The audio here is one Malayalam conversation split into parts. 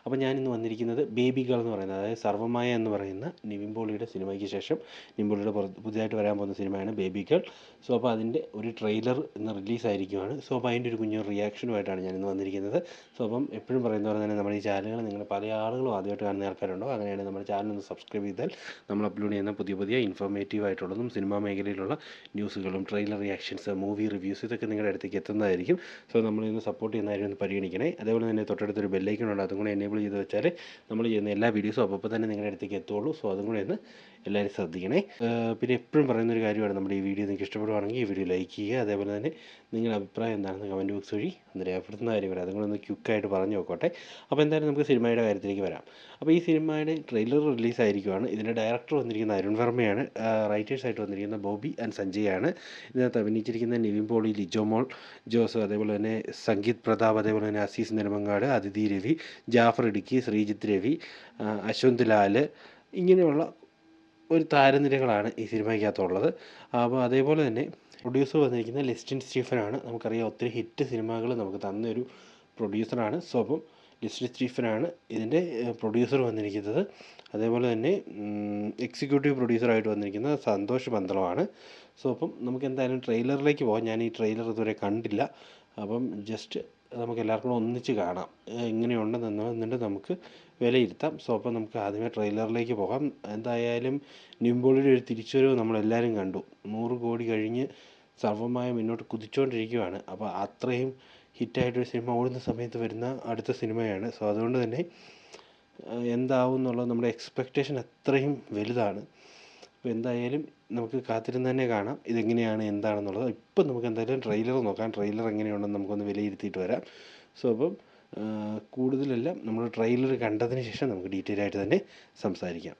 അപ്പോൾ ഞാനിന്ന് വന്നിരിക്കുന്നത് ബേബി ഗേൾ എന്ന് പറയുന്നത്, അതായത് സർവ്വമായ എന്ന് പറയുന്ന നിവിൻ പോളിയുടെ സിനിമയ്ക്ക് ശേഷം നിവിൻ പോളിയുടെ പുതിയതായിട്ട് വരാൻ പോകുന്ന സിനിമയാണ് ബേബി ഗേൾ. സോ അപ്പോൾ അതിൻ്റെ ഒരു ട്രെയിലർ ഇന്ന് റിലീസായിരിക്കുവാണ്. സോ അപ്പോൾ അതിൻ്റെ ഒരു കുഞ്ഞു റിയാക്ഷനുമായിട്ടാണ് ഞാനിന്ന് വന്നിരിക്കുന്നത്. സോ അപ്പം എപ്പോഴും പറയുന്ന പോലെ തന്നെ നമ്മുടെ ഈ ചാനലുകൾ നിങ്ങൾ പല ആളുകളും ആദ്യമായിട്ട് കാണുന്ന ആൾക്കാരുണ്ടോ, അങ്ങനെയാണ് നമ്മുടെ ചാനൽ ഒന്ന് സബ്സ്ക്രൈബ് ചെയ്താൽ നമ്മൾ അപ്ലോഡ് ചെയ്യുന്ന പുതിയ പുതിയ ഇൻഫോർമേറ്റീവ് ആയിട്ടുള്ളതും സിനിമാ മേഖലയിലുള്ള ന്യൂസുകളും ട്രെയിലർ റിയാക്ഷൻസ്, മൂവി റിവ്യൂസ് ഇതൊക്കെ നിങ്ങളുടെ അടുത്തേക്ക് എത്തുന്നതായിരിക്കും. സോ നമ്മളിന്ന് സപ്പോർട്ട് ചെയ്യുന്ന കാര്യം ഒന്ന് പരിഗണിക്കണേ. അതേപോലെ തന്നെ തൊട്ടടുത്തൊരു ബെല്ലൈക്കൺ ഉണ്ട്, അതും കൂടെ എനേബിൾ ചെയ്ത് വെച്ചാൽ നമ്മൾ ചെയ്യുന്ന എല്ലാ വീഡിയോസും അപ്പോൾ തന്നെ നിങ്ങളുടെ അടുത്തേക്ക് എത്തുള്ളൂ. സോ അതും കൂടെ ഒന്ന് എല്ലാവരും ശ്രദ്ധിക്കണേ. പിന്നെ എപ്പോഴും പറയുന്നൊരു കാര്യമാണ്, നമ്മുടെ ഈ വീഡിയോ നിങ്ങൾക്ക് ഇഷ്ടപ്പെടുവാണെങ്കിൽ ഈ വീഡിയോ ലൈക്ക് ചെയ്യുക. അതേപോലെ തന്നെ നിങ്ങളുടെ അഭിപ്രായം എന്താണെന്ന് കമൻറ്റ് ബോക്സ് വഴി ഒന്ന് രേഖപ്പെടുത്തുന്ന കാര്യമാണ്. അതും കൂടെ ഒന്ന് ക്വിക്കായിട്ട് പറഞ്ഞു നോക്കട്ടെ. അപ്പോൾ എന്തായാലും നമുക്ക് സിനിമയുടെ കാര്യത്തിലേക്ക് വരാം. അപ്പോൾ ഈ സിനിമയുടെ ട്രെയിലർ റിലീസായിരിക്കുവാണ്. ഇതിൻ്റെ ഡയറക്ടർ വന്നിരിക്കുന്ന അരുൺ വർമ്മയാണ്. റൈറ്റേഴ്സായിട്ട് വന്നിരിക്കുന്ന ബോബി ആൻഡ് സഞ്ജയ് ആണ്. ഇതിനകത്ത് അഭിനയിച്ചിരിക്കുന്ന നിവിൻ പോളി, ലിജോമോൾ ജോസ്, അതേപോലെ തന്നെ സംഗീത് പ്രതാപ്, അതേപോലെ തന്നെ അസീസ് നെടുമങ്ങാട്, അതിഥി രവി, ജാഫർ ഇടുക്കി, ശ്രീജിത്ത് രവി, അശ്വന്ത് ലാൽ, ഇങ്ങനെയുള്ള ഒരു താരനിരകളാണ് ഈ സിനിമയ്ക്കകത്തുള്ളത്. അപ്പോൾ അതേപോലെ തന്നെ പ്രൊഡ്യൂസർ വന്നിരിക്കുന്ന ലെസ്റ്റിൻ സ്റ്റീഫനാണ്. നമുക്കറിയാം ഒത്തിരി ഹിറ്റ് സിനിമകൾ നമുക്ക് തന്നൊരു പ്രൊഡ്യൂസറാണ്. സോ അപ്പം ലെസ്റ്റിൻ സ്റ്റീഫനാണ് ഇതിൻ്റെ പ്രൊഡ്യൂസർ വന്നിരിക്കുന്നത്. അതേപോലെ തന്നെ എക്സിക്യൂട്ടീവ് പ്രൊഡ്യൂസറായിട്ട് വന്നിരിക്കുന്നത് സന്തോഷ് പന്തളമാണ്. സോ അപ്പം നമുക്ക് എന്തായാലും ട്രെയിലറിലേക്ക് പോകാം. ഞാൻ ഈ ട്രെയിലർ ഇതുവരെ കണ്ടില്ല. അപ്പം ജസ്റ്റ് നമുക്ക് എല്ലാവർക്കും ഒന്നിച്ച് കാണാം എങ്ങനെയുണ്ടെന്ന്, എന്നിട്ട് നമുക്ക് വിലയിരുത്താം. സോ അപ്പം നമുക്ക് ആദ്യമേ ട്രെയിലറിലേക്ക് പോകാം. എന്തായാലും നിവിൻ പോളിയുടെ ഒരു തിരിച്ചുവരവ് നമ്മളെല്ലാവരും കണ്ടു. 100 കോടി കഴിഞ്ഞ് സർവ്വമായ മുന്നോട്ട് കുതിച്ചുകൊണ്ടിരിക്കുകയാണ്. അപ്പോൾ അത്രയും ഹിറ്റായിട്ടൊരു സിനിമ ഓടുന്ന സമയത്ത് വരുന്ന അടുത്ത സിനിമയാണ്. സോ അതുകൊണ്ട് തന്നെ എന്താവും എന്നുള്ളത് നമ്മുടെ എക്സ്പെക്റ്റേഷൻ അത്രയും വലുതാണ്. അപ്പോൾ എന്തായാലും നമുക്ക് കാത്തിരുന്ന് തന്നെ കാണാം ഇതെങ്ങനെയാണ് എന്താണെന്നുള്ളത്. ഇപ്പം നമുക്ക് എന്തായാലും ട്രെയിലർ നോക്കാം. ട്രെയിലർ എങ്ങനെയുണ്ടെന്ന് നമുക്കൊന്ന് വിലയിരുത്തിയിട്ട് വരാം. സോ അപ്പം കൂടുതലെല്ലാം നമ്മൾ ട്രെയിലർ കണ്ടതിന് ശേഷം നമുക്ക് ഡീറ്റെയിൽ ആയിട്ട് തന്നെ സംസാരിക്കാം.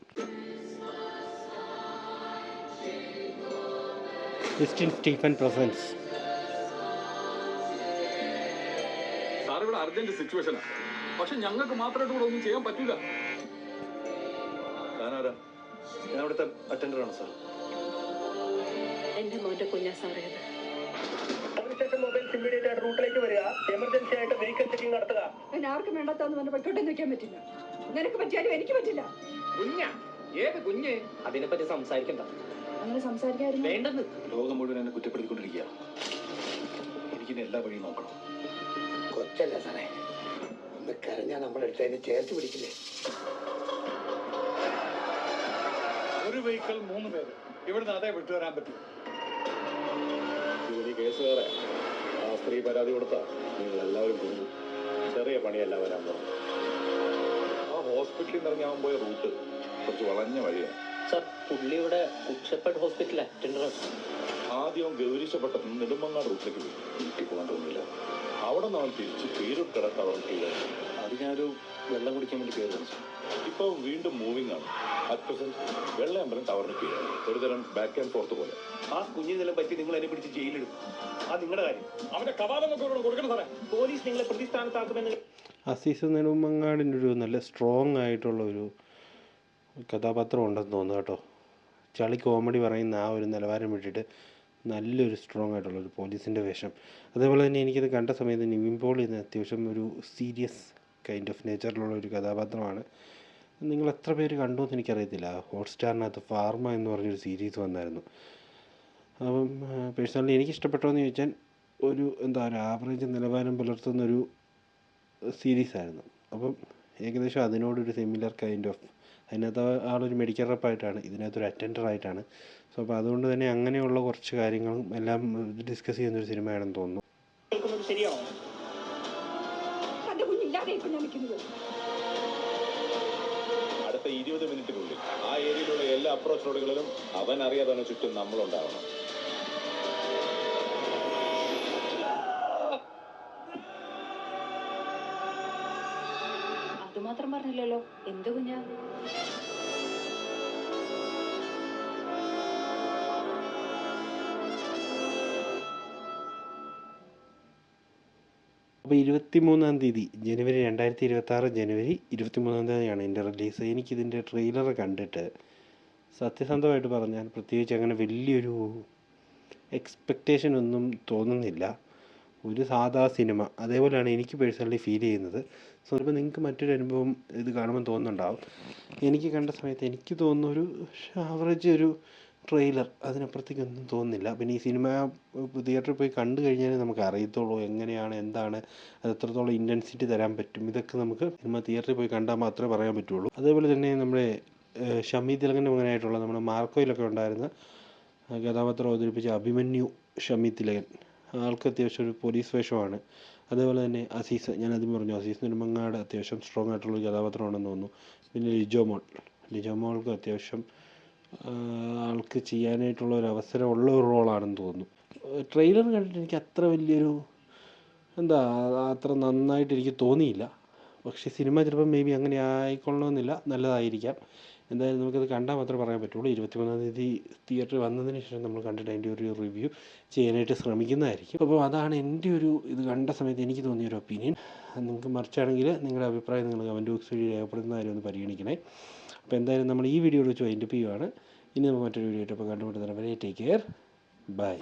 Lestin Stephen presence. സാർ ഇവിടെ അർജന്റ് സിറ്റുവേഷനാണ്, പക്ഷെ ഞങ്ങൾക്ക് മാത്രമായിട്ട് ഇവിടെ ഒന്നും ചെയ്യാൻ പറ്റില്ല. ഞാനാരാ? ഞാൻ അവിടുത്തെ അറ്റൻഡറാണ് സാർ. എന്റെ മോന്റെ കുഞ്ഞാ സാറേ. മൊബൈൽ ഇമ്മീഡിയറ്റ് ആയിട്ട് റൂട്ടിലേക്ക് വരിക. എമർജൻസി ആയിട്ട് വെഹിക്കിൾ ചെക്കിംഗ് നടത്തുക. ആർക്കും വേണ്ടാത്താന്ന് പറഞ്ഞ പൊയ്ക്കോട്ടെ നിൽക്കാൻ പറ്റില്ല. നിനക്ക് പറ്റിയാലും എനിക്ക് പറ്റില്ല. കുഞ്ഞാ? ഏത് കുഞ്ഞ്? അതിനെപ്പറ്റി സംസാരിക്കണ്ട. അങ്ങനെ സംസാരിക്കായിരുന്നു വേണ്ടെന്ന്. ലോകം മുഴുവൻ എന്നെ കുറ്റപ്പെടുത്തിക്കൊണ്ടിരിക്കുക. എനിക്കിനി എല്ലാ വഴിയും നോക്കണം. കൊച്ചല്ല സാറേ, ഒന്ന് കരഞ്ഞാൽ നമ്മളെടുത്ത് അതിനെ ചേർത്ത് പിടിക്കില്ലേ? ഒരു വെഹിക്കിൾ 3 പേര് ഇവിടുന്ന് അതേ വിട്ടുവരാൻ പറ്റും. ഈ കേസുകാരെ ആ സ്ത്രീ പരാതി കൊടുത്താൽ നിങ്ങൾ എല്ലാവരും പോകുന്നു. ചെറിയ പണിയല്ല വരാൻ പറഞ്ഞു. ആ ഹോസ്പിറ്റലിൽ നിന്ന് ഇറങ്ങാൻ പോയ റൂട്ട് കുറച്ച് വളഞ്ഞ വഴിയാണ് സാർ. പുള്ളിയുടെ കുക്ഷപ്പേട്ട് ഹോസ്പിറ്റലിൽ അറ്റൻഡറാണ്. ആദ്യം ഗൗരീശപ്പെട്ട നെടുമങ്ങാട് റൂട്ടിലേക്ക് പോയി. വീട്ടിൽ പോകാൻ തോന്നിയില്ല. അവിടെ നിന്ന് അവൻ തിരിച്ച് പേരൂർ കട ടവറിൽ കയറി. അത് ഞാനൊരു വെള്ളം കുടിക്കാൻ വേണ്ടി കയറുന്നു സാർ. ഇപ്പോൾ വീണ്ടും മൂവിംഗ് ആണ്. അറ്റ് പ്രസന്റ് വെള്ളയമ്പലം ടവറിന് കീഴാണ്. ഒരുതരം ബാക്ക് ആൻഡ് ഫോർത്ത് പോലെ. ആ കുഞ്ഞിനെല്ലാം പറ്റി നിങ്ങൾ എന്നെ പിടിച്ച് ജയിലിടും. ആ നിങ്ങളുടെ കാര്യം. അവന്റെ കവാടമൊക്കെ കൊടുക്കണം സാറേ. പോലീസ് നിങ്ങളെ പ്രതിസ്ഥാനത്താക്കുമെന്ന്. അസീസ് നെടുമങ്ങാടിൻ്റെ ഒരു നല്ല സ്ട്രോങ് ആയിട്ടുള്ള ഒരു കഥാപാത്രം ഉണ്ടെന്ന് തോന്നുന്നു കേട്ടോ. ചളി കോമഡി പറയുന്ന ആ ഒരു നിലവാരം വിട്ടിട്ട് നല്ലൊരു സ്ട്രോങ് ആയിട്ടുള്ളൊരു പോലീസിൻ്റെ വേഷം. അതേപോലെ തന്നെ എനിക്കത് കണ്ട സമയത്ത് നിവിൻ പോളി അത്യാവശ്യം ഒരു സീരിയസ് കൈൻഡ് ഓഫ് നേച്ചറിലുള്ള ഒരു കഥാപാത്രമാണ്. നിങ്ങൾ എത്ര പേര് കണ്ടു എന്ന് എനിക്കറിയത്തില്ല. ഹോട്ട്സ്റ്റാറിനകത്ത് ഫാർമ എന്ന് പറഞ്ഞൊരു സീരീസ് വന്നായിരുന്നു. അപ്പം പേഴ്സണലി എനിക്കിഷ്ടപ്പെട്ടോ എന്ന് ചോദിച്ചാൽ ഒരു ആവറേജ് നിലവാരം പുലർത്തുന്നൊരു സീരീസായിരുന്നു. അപ്പം ഏകദേശം അതിനോടൊരു സിമിലർ കൈൻഡ് ഓഫ്, അതിനകത്ത് ആളൊരു മെഡിക്കൽ റെപ്പായിട്ടാണ്, ഇതിനകത്തൊരു അറ്റൻഡറായിട്ടാണ്. സോ അപ്പോൾ അതുകൊണ്ട് തന്നെ അങ്ങനെയുള്ള കുറച്ച് കാര്യങ്ങളും എല്ലാം ഡിസ്കസ് ചെയ്യുന്നൊരു സിനിമയാണെന്ന് തോന്നുന്നു. ശരിയാണോ? അടുത്ത 20 മിനിറ്റിനുള്ളിൽ ആ ഏരിയയിലുള്ള എല്ലാ അപ്രോച്ച് റോഡുകളിലും അവൻ അറിയാതെ ചുറ്റും നമ്മളുണ്ടാവണം. അതുമാത്രം പറഞ്ഞില്ലല്ലോ. എന്ത് കുഞ്ഞാ? അപ്പോൾ 23-ാം തീയതി ജനുവരി 2026 ജനുവരി 23-ാം തീയതിയാണ് എൻ്റെ റിലീസ്. എനിക്കിതിൻ്റെ ട്രെയിലർ കണ്ടിട്ട് സത്യസന്ധമായിട്ട് പറഞ്ഞാൽ പ്രത്യേകിച്ച് അങ്ങനെ വലിയൊരു എക്സ്പെക്റ്റേഷൻ ഒന്നും തോന്നുന്നില്ല. ഒരു സാധാ സിനിമ അതേപോലെയാണ് എനിക്ക് പേഴ്സണലി ഫീൽ ചെയ്യുന്നത്. സോ ഇപ്പോൾ നിങ്ങൾക്ക് മറ്റൊരു അനുഭവം ഇത് കാണുമ്പോൾ തോന്നുന്നുണ്ടാവും. എനിക്ക് കണ്ട സമയത്ത് എനിക്ക് തോന്നുന്ന ഒരു ആവറേജ് ഒരു ട്രെയിലർ, അതിനപ്പുറത്തേക്കൊന്നും തോന്നുന്നില്ല. പിന്നെ ഈ സിനിമ തിയേറ്ററിൽ പോയി കണ്ടു കഴിഞ്ഞാലേ നമുക്ക് അറിയത്തുള്ളൂ എങ്ങനെയാണ് എന്താണ്, അത് എത്രത്തോളം ഇൻറ്റൻസിറ്റി തരാൻ പറ്റും. ഇതൊക്കെ നമുക്ക് സിനിമ തിയേറ്ററിൽ പോയി കണ്ടാൽ മാത്രമേ പറയാൻ പറ്റുള്ളൂ. അതേപോലെ തന്നെ നമ്മുടെ ഷമി തിലകൻ്റെ മകനായിട്ടുള്ള നമ്മുടെ മാർക്കോയിലൊക്കെ ഉണ്ടായിരുന്ന കഥാപാത്രം അവതരിപ്പിച്ച അഭിമന്യു ഷമി തിലകൻ, ആൾക്ക് അത്യാവശ്യം ഒരു പോലീസ് വേഷമാണ്. അതേപോലെ തന്നെ അസീസ്, ഞാൻ ആദ്യം പറഞ്ഞു അസീസ് നെടുമങ്ങാട് അത്യാവശ്യം സ്ട്രോങ് ആയിട്ടുള്ളൊരു കഥാപാത്രമാണെന്ന് തോന്നുന്നു. പിന്നെ ലിജോ മോൾക്ക് അത്യാവശ്യം ആൾക്ക് ചെയ്യാനായിട്ടുള്ള ഒരു അവസരമുള്ള ഒരു റോളാണെന്ന് തോന്നുന്നു. ട്രെയിലർ കണ്ടിട്ട് എനിക്ക് അത്ര വലിയൊരു അത്ര നന്നായിട്ട് എനിക്ക് തോന്നിയില്ല. പക്ഷേ സിനിമ ചിലപ്പോൾ മേ ബി അങ്ങനെ ആയിക്കൊള്ളണമെന്നില്ല, നല്ലതായിരിക്കാം. എന്തായാലും നമുക്കത് കണ്ടാൽ മാത്രമേ പറയാൻ പറ്റുള്ളൂ. 23-ാം തീയതി തിയേറ്ററിൽ വന്നതിന് ശേഷം നമ്മൾ കണ്ടിട്ട് അതിൻ്റെ ഒരു റിവ്യൂ ചെയ്യാനായിട്ട് ശ്രമിക്കുന്നതായിരിക്കും. അപ്പോൾ അതാണ് എൻ്റെ ഒരു ഇത് കണ്ട സമയത്ത് എനിക്ക് തോന്നിയൊരു ഒപ്പീനിയൻ. നിങ്ങൾക്ക് മറിച്ചാണെങ്കിൽ നിങ്ങളുടെ അഭിപ്രായം നിങ്ങൾ കമൻറ്റ് ബോക്സ് വഴി രേഖപ്പെടുത്തുന്ന കാര്യം ഒന്ന് പരിഗണിക്കണേ. അപ്പോൾ എന്തായാലും നമ്മൾ ഈ വീഡിയോ വെച്ച് വൈൻഡപ്പ് ചെയ്യുവാണ്. ഇനി നമുക്ക് മറ്റൊരു വീഡിയോ ആയിട്ട് അപ്പോൾ കണ്ടുമുട്ടുന്നവരെ ടേക്ക് കെയർ, ബൈ.